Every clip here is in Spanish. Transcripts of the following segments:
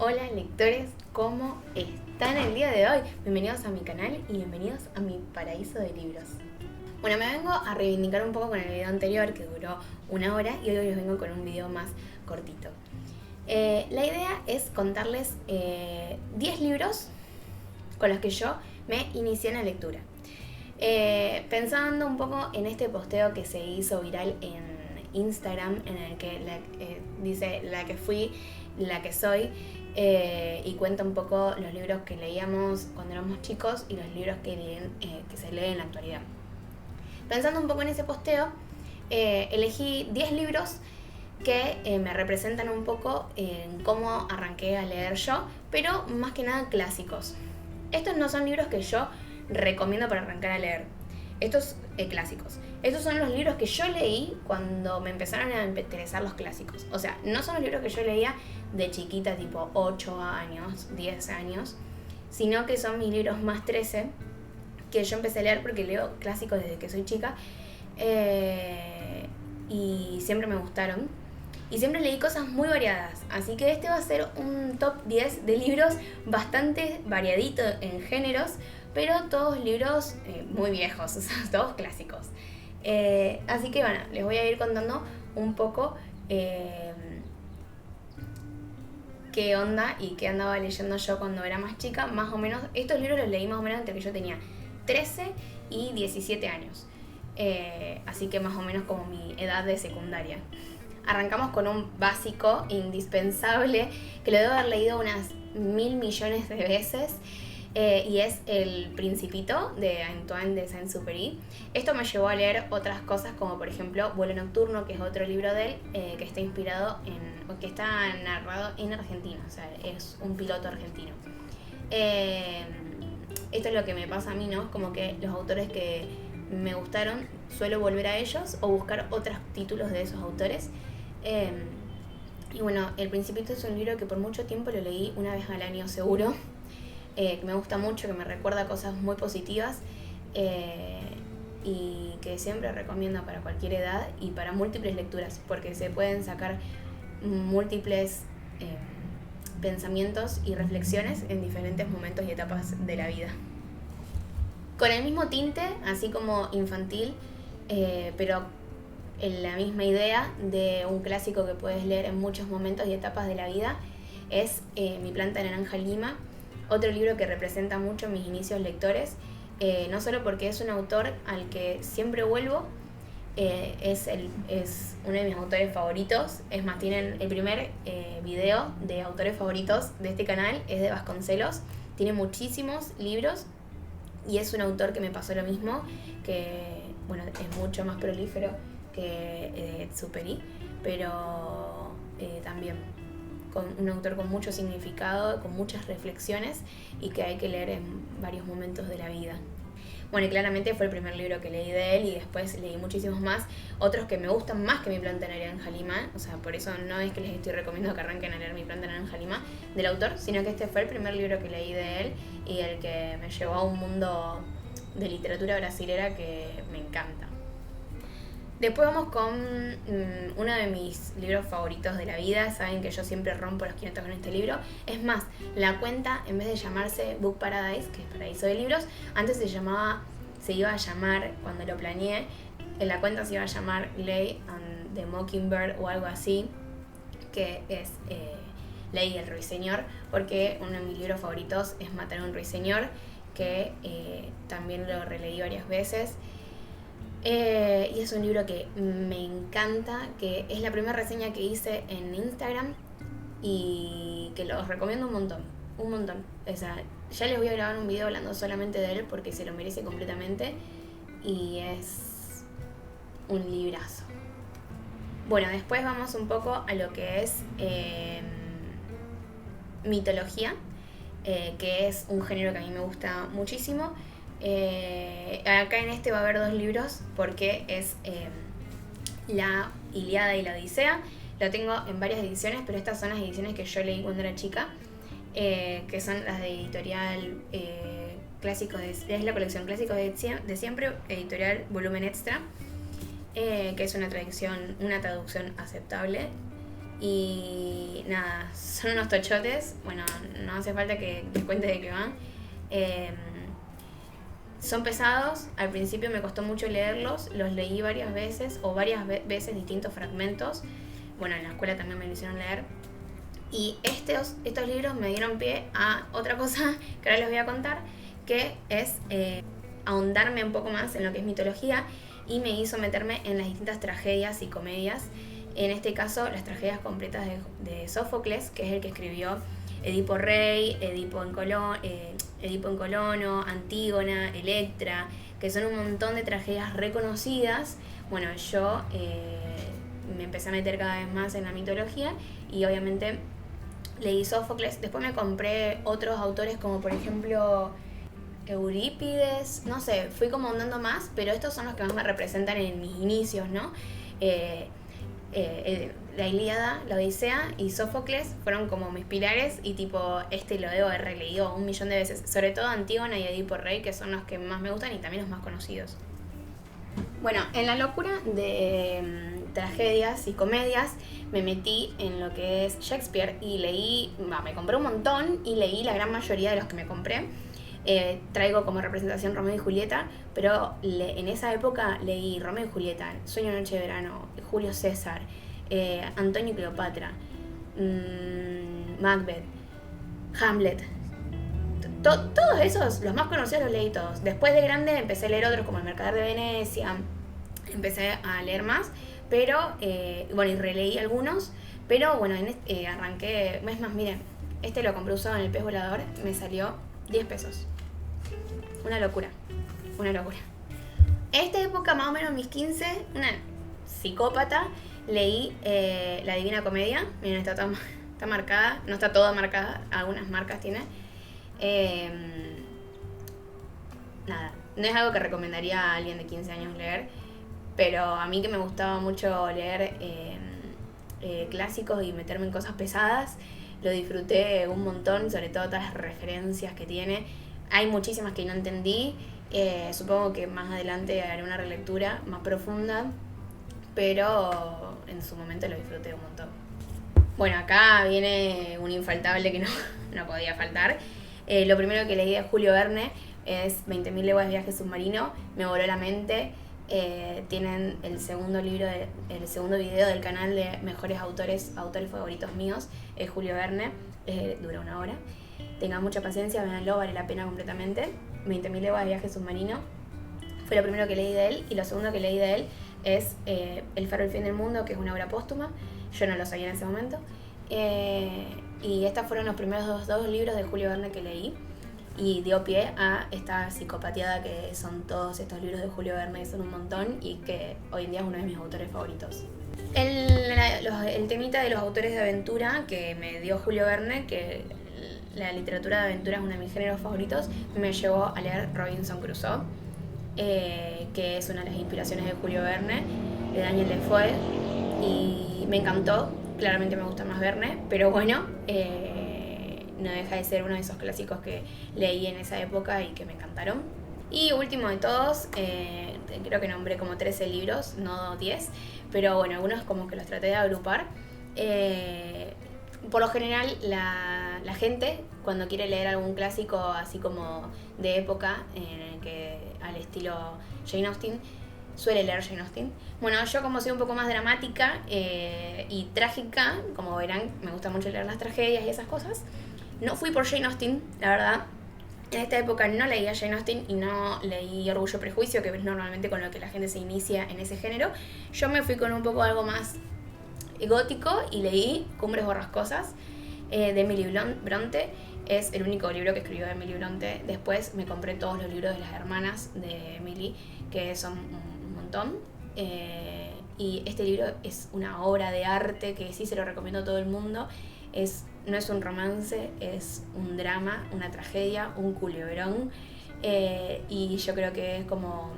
Hola lectores, ¿cómo están el día de hoy? Bienvenidos a mi canal y bienvenidos a mi paraíso de libros. Bueno, me vengo a reivindicar un poco con el video anterior que duró 1 hora y hoy les vengo con un video más cortito. La idea es contarles 10 libros con los que yo me inicié en la lectura. Pensando un poco en este posteo que se hizo viral en Instagram, en el que dice la que fui, la que soy, y cuenta un poco los libros que leíamos cuando éramos chicos y los libros que se leen en la actualidad. Pensando un poco en ese posteo, elegí 10 libros que me representan un poco en cómo arranqué a leer yo, pero más que nada clásicos. Estos no son libros que yo recomiendo para arrancar a leer. Estos clásicos. Estos son los libros que yo leí cuando me empezaron a interesar los clásicos. O sea, no son los libros que yo leía de chiquita, tipo 8 años, 10 años, sino que son mis libros más 13, que yo empecé a leer porque leo clásicos desde que soy chica, y siempre me gustaron. Y siempre leí cosas muy variadas, así que este va a ser un top 10 de libros bastante variadito en géneros, pero todos libros muy viejos, o sea, todos clásicos. Así que bueno, les voy a ir contando un poco qué onda y qué andaba leyendo yo cuando era más chica. Más o menos, estos libros los leí más o menos entre que yo tenía 13 y 17 años. Así que más o menos como mi edad de secundaria. Arrancamos con un básico indispensable que lo debo haber leído unas 1000 millones de veces, y es El Principito de Antoine de Saint-Exupéry. Esto me llevó a leer otras cosas como por ejemplo Vuelo Nocturno, que es otro libro de él, que está inspirado que está narrado en Argentina, o sea, es un piloto argentino. Esto es lo que me pasa a mí, ¿no? Como que los autores que me gustaron suelo volver a ellos o buscar otros títulos de esos autores. Y bueno, El Principito es un libro que por mucho tiempo lo leí una vez al año seguro, que me gusta mucho, que me recuerda cosas muy positivas, y que siempre recomiendo para cualquier edad y para múltiples lecturas, porque se pueden sacar múltiples pensamientos y reflexiones en diferentes momentos y etapas de la vida. Con el mismo tinte, así como infantil, pero en la misma idea de un clásico que puedes leer en muchos momentos y etapas de la vida, es Mi planta de naranja lima, otro libro que representa mucho mis inicios lectores, no solo porque es un autor al que siempre vuelvo, es uno de mis autores favoritos. Es más, tienen el primer video de autores favoritos de este canal, es de Vasconcelos, tiene muchísimos libros y es un autor que me pasó lo mismo, que bueno, es mucho más prolífero que Exupéry, pero también con un autor con mucho significado, con muchas reflexiones y que hay que leer en varios momentos de la vida. Bueno, y claramente fue el primer libro que leí de él y después leí muchísimos más, otros que me gustan más que Mi planta de naranja lima, o sea, por eso no es que les estoy recomendando que arranquen a leer Mi planta de naranja lima del autor, sino que este fue el primer libro que leí de él y el que me llevó a un mundo de literatura brasilera que me encanta. Después vamos con uno de mis libros favoritos de la vida. Saben que yo siempre rompo los 500 con este libro. Es más, la cuenta, en vez de llamarse Book Paradise, que es Paraíso de Libros, antes se iba a llamar, cuando lo planeé, en la cuenta se iba a llamar Ley and the Mockingbird o algo así, que es Ley y el Ruiseñor, porque uno de mis libros favoritos es Matar a un Ruiseñor, que también lo releí varias veces. Y es un libro que me encanta, que es la primera reseña que hice en Instagram y que los recomiendo un montón. O sea, ya les voy a grabar un video hablando solamente de él porque se lo merece completamente y es un librazo. Bueno, después vamos un poco a lo que es mitología, que es un género que a mí me gusta muchísimo. Acá en este va a haber 2 libros porque es la Ilíada y la Odisea. Lo tengo en varias ediciones, pero estas son las ediciones que yo leí cuando era chica, que son las de editorial clásicos es la colección Clásicos de Siempre, editorial Volumen Extra, que es una traducción aceptable. Y nada, son unos tochotes. Bueno, no hace falta que les cuente de qué van. Son pesados, al principio me costó mucho leerlos, los leí varias veces o varias veces distintos fragmentos. Bueno, en la escuela también me lo hicieron leer. Y estos libros me dieron pie a otra cosa que ahora les voy a contar, que es ahondarme un poco más en lo que es mitología y me hizo meterme en las distintas tragedias y comedias. En este caso, las tragedias completas de Sófocles, que es el que escribió Edipo Rey, Edipo en Colono, Antígona, Electra, que son un montón de tragedias reconocidas. Bueno, yo me empecé a meter cada vez más en la mitología y obviamente leí Sófocles. Después me compré otros autores como por ejemplo Eurípides, no sé, fui como andando más, pero estos son los que más me representan en mis inicios, ¿no? La Ilíada, la Odisea y Sófocles fueron como mis pilares y tipo lo debo haber releído 1.000.000 de veces, sobre todo Antígona y Edipo Rey, que son los que más me gustan y también los más conocidos. Bueno, en la locura de tragedias y comedias me metí en lo que es Shakespeare y me compré un montón y leí la gran mayoría de los que me compré. Traigo como representación Romeo y Julieta, pero en esa época leí Romeo y Julieta, Sueño de Noche de Verano, Julio César, Antonio y Cleopatra, Macbeth, Hamlet. Todos esos, los más conocidos los leí todos. Después de grande empecé a leer otros como El Mercader de Venecia, empecé a leer más, pero bueno, y releí algunos, pero bueno, arranqué, es más, miren, lo compré usado en el Pez Volador, me salió 10 pesos. Una locura. Esta época, más o menos mis 15, una psicópata, leí La Divina Comedia. Miren, está marcada, no está toda marcada, algunas marcas tiene. Nada, no es algo que recomendaría a alguien de 15 años leer, pero a mí que me gustaba mucho leer clásicos y meterme en cosas pesadas, lo disfruté un montón, sobre todo todas las referencias que tiene. Hay muchísimas que no entendí, supongo que más adelante haré una relectura más profunda, pero en su momento lo disfruté un montón. Bueno, acá viene un infaltable que no podía faltar. Lo primero que leí de Julio Verne es 20.000 leguas de viaje submarino, me voló la mente. Tienen el segundo video del canal de mejores autores favoritos míos, es Julio Verne, dura 1 hora. Tengan mucha paciencia, véanlo, vale la pena completamente. 20.000 leguas de viaje submarino fue lo primero que leí de él, y lo segundo que leí de él es El faro del fin del mundo, que es una obra póstuma. Yo no lo sabía en ese momento. Y estos fueron los primeros dos libros de Julio Verne que leí. Y dio pie a esta psicopateada que son todos estos libros de Julio Verne, que son un montón y que hoy en día es uno de mis autores favoritos. El temita de los autores de aventura que me dio Julio Verne, que la literatura de aventura es uno de mis géneros favoritos, me llevó a leer Robinson Crusoe, que es una de las inspiraciones de Julio Verne, de Daniel Defoe, y me encantó. Claramente me gusta más Verne, pero bueno, no deja de ser uno de esos clásicos que leí en esa época y que me encantaron. Y último de todos, creo que nombré como 13 libros, no 10, pero bueno, algunos como que los traté de agrupar. Por lo general, la gente, cuando quiere leer algún clásico así como de época, al estilo Jane Austen, suele leer Jane Austen. Bueno, yo como soy un poco más dramática y trágica, como verán, me gusta mucho leer las tragedias y esas cosas. No fui por Jane Austen, la verdad. En esta época no leía Jane Austen y no leí Orgullo y Prejuicio, que es normalmente con lo que la gente se inicia en ese género. Yo me fui con un poco algo más gótico y leí Cumbres Borrascosas de Emily Bronte. Es el único libro que escribió Emily Bronte. Después me compré todos los libros de las hermanas de Emily, que son un montón. Y este libro es una obra de arte que sí se lo recomiendo a todo el mundo. No es un romance, es un drama, una tragedia, un culebrón, y yo creo que es como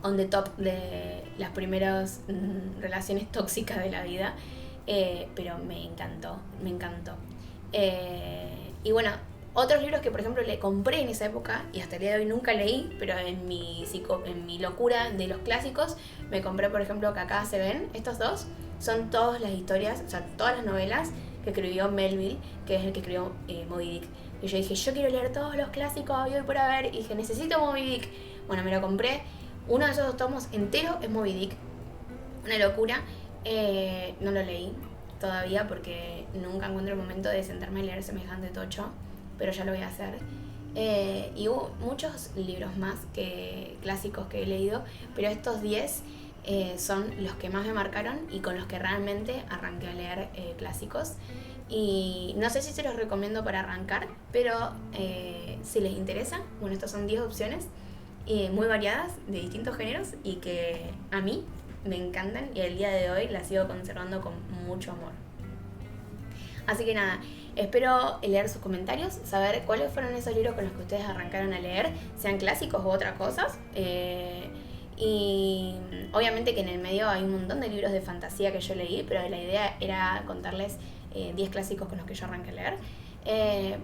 on the top de las primeras relaciones tóxicas de la vida, pero me encantó. Y bueno, otros libros que por ejemplo le compré en esa época y hasta el día de hoy nunca leí, pero en mi locura de los clásicos me compré por ejemplo Que acá se ven, estos dos. son todas las historias, o sea, todas las novelas que escribió Melville, que es el que escribió Moby Dick. Y yo dije, yo quiero leer todos los clásicos hoy por haber, y dije, necesito Moby Dick. Bueno, me lo compré. Uno de esos 2 tomos entero es Moby Dick. Una locura. No lo leí todavía porque nunca encuentro el momento de sentarme a leer semejante tocho, pero ya lo voy a hacer. Y hubo muchos libros más que clásicos que he leído, pero estos 10 son los que más me marcaron y con los que realmente arranqué a leer clásicos. Y no sé si se los recomiendo para arrancar, pero si les interesa, bueno, estas son 10 opciones muy variadas, de distintos géneros, y que a mí me encantan y el día de hoy las sigo conservando con mucho amor. Así que nada, espero leer sus comentarios, saber cuáles fueron esos libros con los que ustedes arrancaron a leer, sean clásicos u otras cosas. Y obviamente que en el medio hay un montón de libros de fantasía que yo leí, pero la idea era contarles 10 clásicos con los que yo arranqué a leer.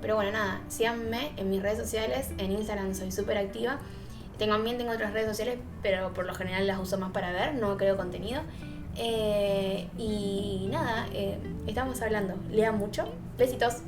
Pero bueno, nada, síganme en mis redes sociales, en Instagram soy súper activa. También tengo otras redes sociales, pero por lo general las uso más para ver, no creo contenido. Y nada, estamos hablando. Lean mucho. Besitos.